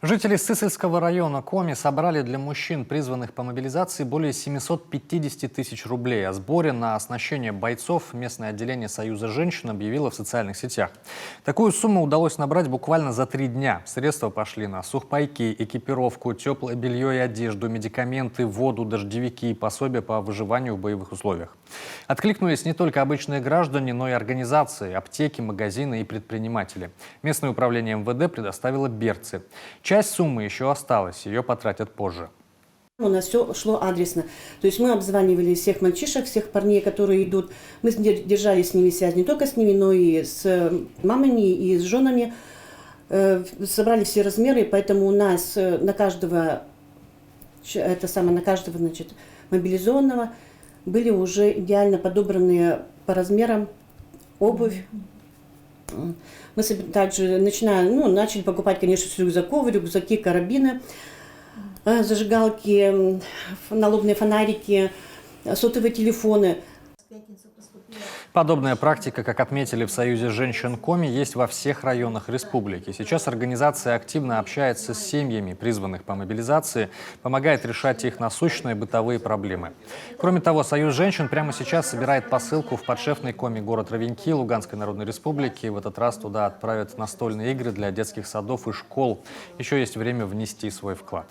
Жители Сысольского района Коми собрали для мужчин, призванных по мобилизации, более 750 тысяч рублей. О сборе на оснащение бойцов местное отделение Союза женщин объявило в социальных сетях. Такую сумму удалось набрать буквально за 3 дня. Средства пошли на сухпайки, экипировку, теплое белье и одежду, медикаменты, воду, дождевики и пособия по выживанию в боевых условиях. Откликнулись не только обычные граждане, но и организации, аптеки, магазины и предприниматели. Местное управление МВД предоставило берцы. Часть суммы еще осталась, ее потратят позже. У нас все шло адресно. То есть мы обзванивали всех мальчишек, всех парней, которые идут. Мы держали с ними связь не только с ними, но и с мамами, и с женами. Собрали все размеры, поэтому у нас на каждого, значит, мобилизованного были уже идеально подобранные по размерам обувь. Мы также начали покупать, конечно, рюкзаки, карабины, зажигалки, налобные фонарики, сотовые телефоны. Подобная практика, как отметили в Союзе женщин Коми, есть во всех районах республики. Сейчас организация активно общается с семьями, призванных по мобилизации, помогает решать их насущные бытовые проблемы. Кроме того, Союз женщин прямо сейчас собирает посылку в подшефный Коми город Ровеньки Луганской Народной Республики. В этот раз туда отправят настольные игры для детских садов и школ. Еще есть время внести свой вклад.